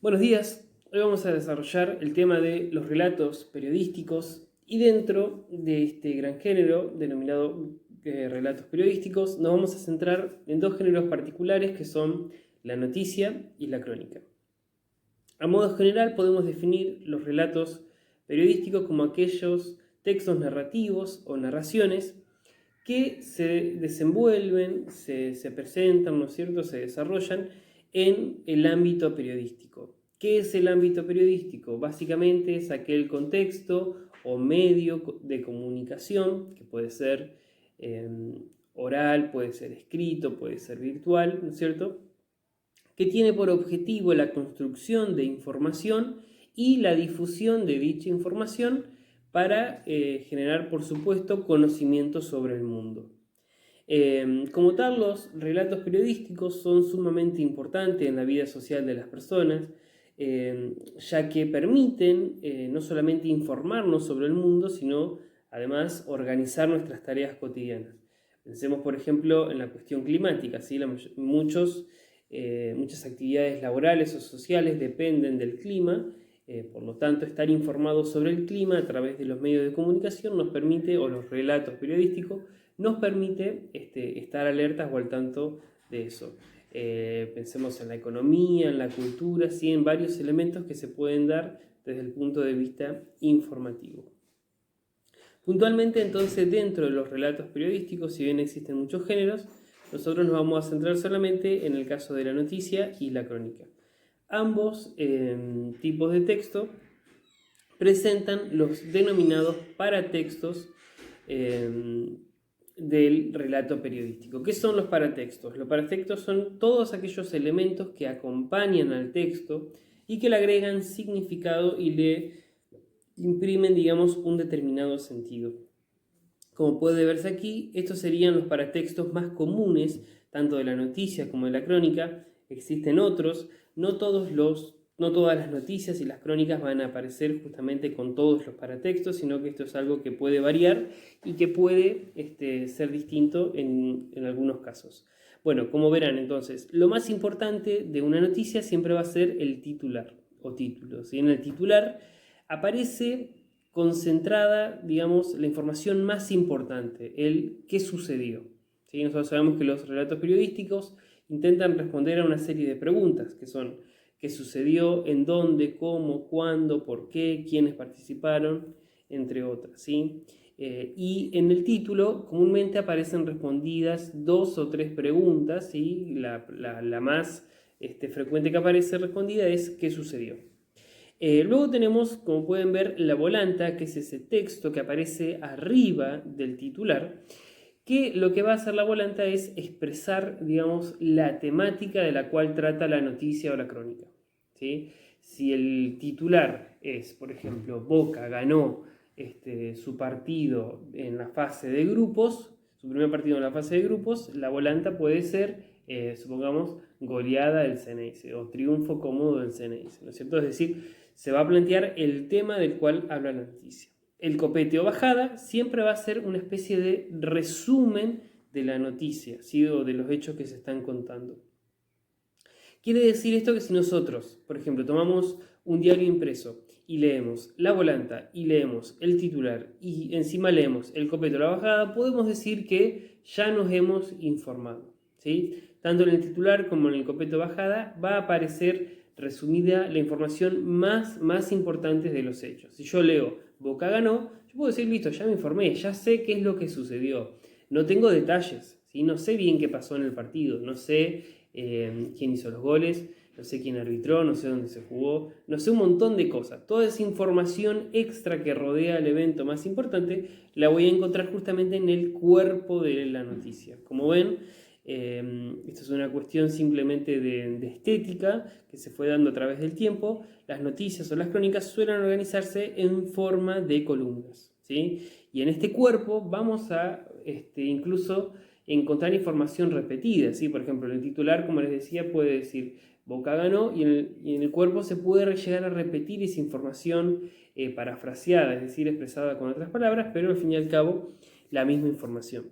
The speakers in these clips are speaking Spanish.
Buenos días, hoy vamos a desarrollar el tema de los relatos periodísticos y dentro de este gran género denominado relatos periodísticos nos vamos a centrar en dos géneros particulares que son la noticia y la crónica. A modo general podemos definir los relatos periodísticos como aquellos textos narrativos o narraciones que se desenvuelven, se presentan, ¿no es cierto?, se desarrollan en el ámbito periodístico. ¿Qué es el ámbito periodístico? Básicamente es aquel contexto o medio de comunicación que puede ser oral, puede ser escrito, puede ser virtual, ¿no es cierto?, que tiene por objetivo la construcción de información y la difusión de dicha información para generar, por supuesto, conocimiento sobre el mundo. Como tal, los relatos periodísticos son sumamente importantes en la vida social de las personas, ya que permiten no solamente informarnos sobre el mundo, sino además organizar nuestras tareas cotidianas. Pensemos, por ejemplo, en la cuestión climática, ¿sí? Muchas actividades laborales o sociales dependen del clima, por lo tanto estar informados sobre el clima a través de los medios de comunicación nos permite, o los relatos periodísticos, nos permite estar alertas o al tanto de eso. Pensemos en la economía, en la cultura, ¿sí? En varios elementos que se pueden dar desde el punto de vista informativo. Puntualmente, entonces, dentro de los relatos periodísticos, si bien existen muchos géneros, nosotros nos vamos a centrar solamente en el caso de la noticia y la crónica. Ambos tipos de texto presentan los denominados paratextos del relato periodístico. ¿Qué son los paratextos? Los paratextos son todos aquellos elementos que acompañan al texto y que le agregan significado y le imprimen, digamos, un determinado sentido. Como puede verse aquí, estos serían los paratextos más comunes, tanto de la noticia como de la crónica. Existen otros, no todas las noticias y las crónicas van a aparecer justamente con todos los paratextos, sino que esto es algo que puede variar y que puede ser distinto en algunos casos. Bueno, como verán entonces, lo más importante de una noticia siempre va a ser el titular o título, ¿sí? En el titular aparece concentrada, digamos, la información más importante, el qué sucedió. ¿Sí? Nosotros sabemos que los relatos periodísticos intentan responder a una serie de preguntas, que son qué sucedió, en dónde, cómo, cuándo, por qué, quiénes participaron, entre otras, ¿sí? Y en el título comúnmente aparecen respondidas 2 o 3 preguntas, ¿sí? La más frecuente que aparece respondida es ¿qué sucedió? Luego tenemos, como pueden ver, la volanta, que es ese texto que aparece arriba del titular, que lo que va a hacer la volanta es expresar, digamos, la temática de la cual trata la noticia o la crónica, ¿sí? Si el titular es, por ejemplo, Boca ganó su partido en la fase de grupos, su primer partido en la fase de grupos, la volanta puede ser, supongamos, goleada del Ceneice o triunfo cómodo del Ceneice, ¿no es cierto? Es decir, se va a plantear el tema del cual habla la noticia. El copete o bajada siempre va a ser una especie de resumen de la noticia, ¿sí? O de los hechos que se están contando. Quiere decir esto que si nosotros, por ejemplo, tomamos un diario impreso y leemos la volanta y leemos el titular y encima leemos el copete o la bajada, podemos decir que ya nos hemos informado, ¿sí? Tanto en el titular como en el copete o bajada va a aparecer resumida la información más importante de los hechos. Si yo leo Boca ganó, yo puedo decir, listo, ya me informé, ya sé qué es lo que sucedió. No tengo detalles, ¿sí? No sé bien qué pasó en el partido, no sé quién hizo los goles, no sé quién arbitró, no sé dónde se jugó, no sé un montón de cosas. Toda esa información extra que rodea el evento más importante la voy a encontrar justamente en el cuerpo de la noticia. Como ven, esto es una cuestión simplemente de estética que se fue dando a través del tiempo. Las noticias o las crónicas suelen organizarse en forma de columnas, ¿sí? Y en este cuerpo vamos a incluso encontrar información repetida, ¿sí? Por ejemplo, el titular, como les decía, puede decir Boca ganó y en el cuerpo se puede llegar a repetir esa información parafraseada, es decir, expresada con otras palabras, pero al fin y al cabo la misma información.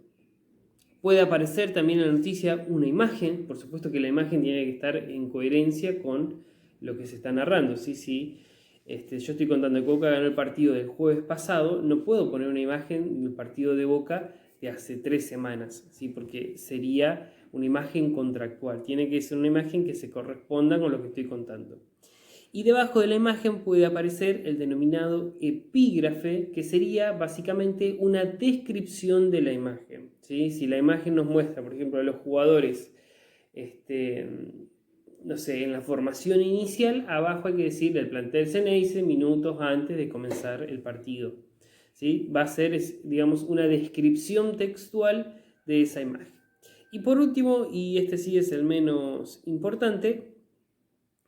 Puede aparecer también en la noticia una imagen, por supuesto que la imagen tiene que estar en coherencia con lo que se está narrando. ¿Sí? Si yo estoy contando que Boca ganó el partido del jueves pasado, no puedo poner una imagen del partido de Boca de hace 3 semanas, ¿sí? Porque sería una imagen contractual. Tiene que ser una imagen que se corresponda con lo que estoy contando. Y debajo de la imagen puede aparecer el denominado epígrafe, que sería básicamente una descripción de la imagen, ¿sí? Si la imagen nos muestra, por ejemplo, a los jugadores, no sé, en la formación inicial, abajo hay que decir el plantel Ceneice minutos antes de comenzar el partido, ¿sí? Va a ser, digamos, una descripción textual de esa imagen. Y por último, y este sí es el menos importante,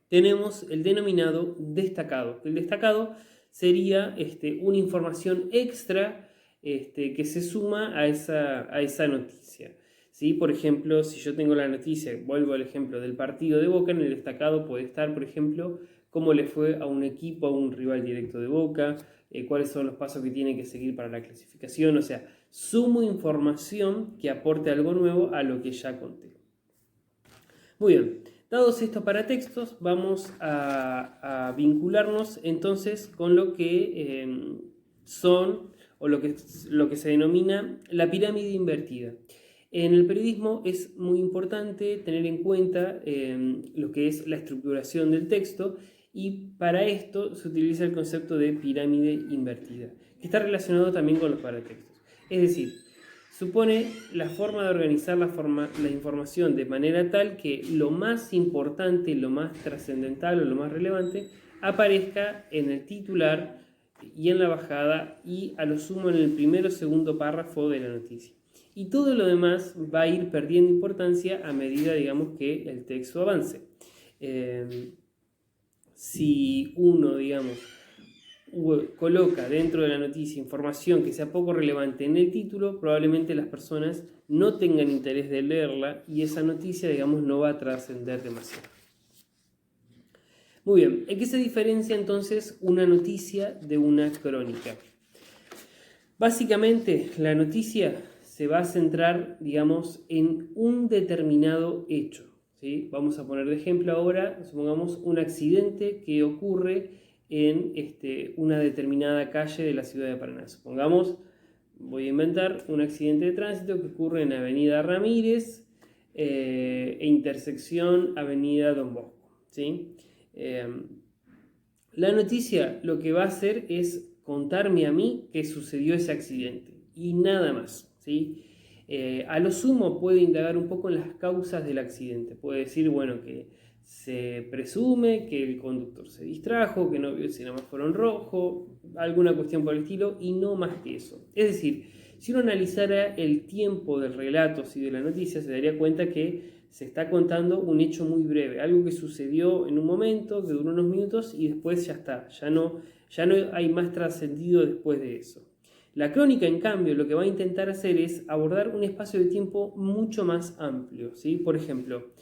tenemos el denominado destacado. El destacado sería una información extra que se suma a esa noticia. ¿Sí? Por ejemplo, si yo tengo la noticia, vuelvo al ejemplo del partido de Boca, en el destacado puede estar, por ejemplo, cómo le fue a un equipo, a un rival directo de Boca, cuáles son los pasos que tiene que seguir para la clasificación, o sea, sumo información que aporte algo nuevo a lo que ya conté. Muy bien, dados estos paratextos, vamos a vincularnos entonces con lo que son, o lo que se denomina la pirámide invertida. En el periodismo es muy importante tener en cuenta lo que es la estructuración del texto, y para esto se utiliza el concepto de pirámide invertida, que está relacionado también con los paratextos. Es decir, supone la forma de organizar la información de manera tal que lo más importante, lo más trascendental o lo más relevante aparezca en el titular y en la bajada, y a lo sumo en el primero o segundo párrafo de la noticia. Y todo lo demás va a ir perdiendo importancia a medida, digamos, que el texto avance. Si uno, digamos, coloca dentro de la noticia información que sea poco relevante en el título, probablemente las personas no tengan interés de leerla y esa noticia, digamos, no va a trascender demasiado. Muy bien, ¿en qué se diferencia entonces una noticia de una crónica? Básicamente, la noticia se va a centrar, digamos, en un determinado hecho, ¿sí? Vamos a poner de ejemplo ahora, supongamos, un accidente que ocurre en una determinada calle de la ciudad de Paraná. Supongamos, voy a inventar, un accidente de tránsito que ocurre en Avenida Ramírez e intersección Avenida Don Bosco, ¿sí? La noticia lo que va a hacer es contarme a mí que sucedió ese accidente y nada más, ¿sí? A lo sumo puede indagar un poco en las causas del accidente. Puede decir, bueno, que se presume que el conductor se distrajo, que no vio el semáforo en rojo, alguna cuestión por el estilo, y no más que eso. Es decir, si uno analizara el tiempo del relato y de la noticia, se daría cuenta que se está contando un hecho muy breve, algo que sucedió en un momento, que duró unos minutos y después ya está, ya no hay más trascendido después de eso. La crónica, en cambio, lo que va a intentar hacer es abordar un espacio de tiempo mucho más amplio, ¿sí? Por ejemplo,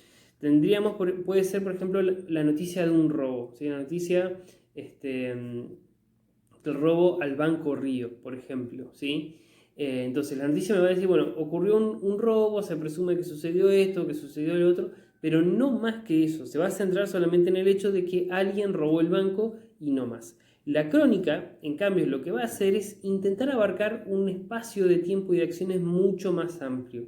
puede ser, por ejemplo, la noticia de un robo, ¿sí? La noticia del robo al Banco Río, por ejemplo, ¿sí? Entonces la noticia me va a decir, bueno, ocurrió un robo, se presume que sucedió esto, que sucedió lo otro, pero no más que eso, se va a centrar solamente en el hecho de que alguien robó el banco y no más. La crónica, en cambio, lo que va a hacer es intentar abarcar un espacio de tiempo y de acciones mucho más amplio.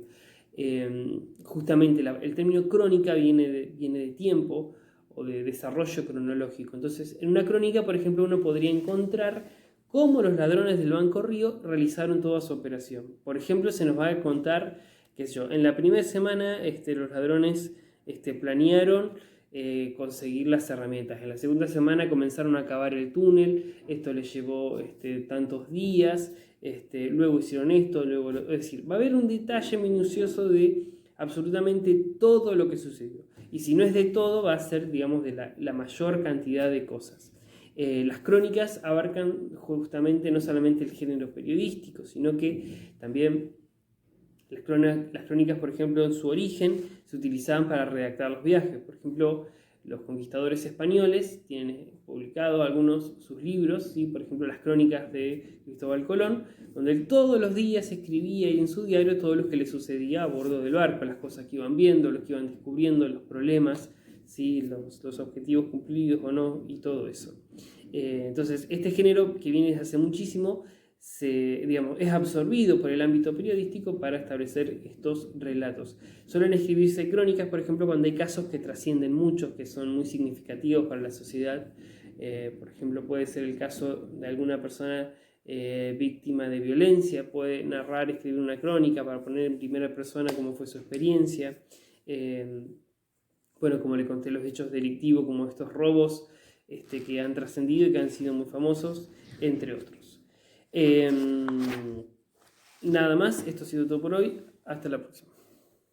Justamente el término crónica viene de tiempo o de desarrollo cronológico. Entonces, en una crónica, por ejemplo, uno podría encontrar cómo los ladrones del Banco Río realizaron toda su operación. Por ejemplo, se nos va a contar, qué sé yo, en la primera semana los ladrones planearon conseguir las herramientas. En la segunda semana comenzaron a cavar el túnel, esto les llevó tantos días, luego hicieron esto, es decir, va a haber un detalle minucioso de absolutamente todo lo que sucedió. Y si no es de todo, va a ser, digamos, de la mayor cantidad de cosas. Las crónicas abarcan justamente no solamente el género periodístico, sino que también las crónicas, por ejemplo, en su origen se utilizaban para redactar los viajes. Por ejemplo, los conquistadores españoles tienen publicado algunos sus libros, ¿sí? Por ejemplo, las crónicas de Cristóbal Colón, donde él todos los días escribía en su diario todo lo que le sucedía a bordo del barco, las cosas que iban viendo, lo que iban descubriendo, los problemas, ¿sí? Los objetivos cumplidos o no y todo eso. Entonces, este género que viene desde hace muchísimo, digamos, es absorbido por el ámbito periodístico para establecer estos relatos. Suelen escribirse crónicas, por ejemplo, cuando hay casos que trascienden mucho, que son muy significativos para la sociedad. Por ejemplo, puede ser el caso de alguna persona víctima de violencia, puede narrar, escribir una crónica para poner en primera persona cómo fue su experiencia. Bueno, como le conté, los hechos delictivos, como estos robos que han trascendido y que han sido muy famosos, entre otros. Nada más, esto ha sido todo por hoy. Hasta la próxima.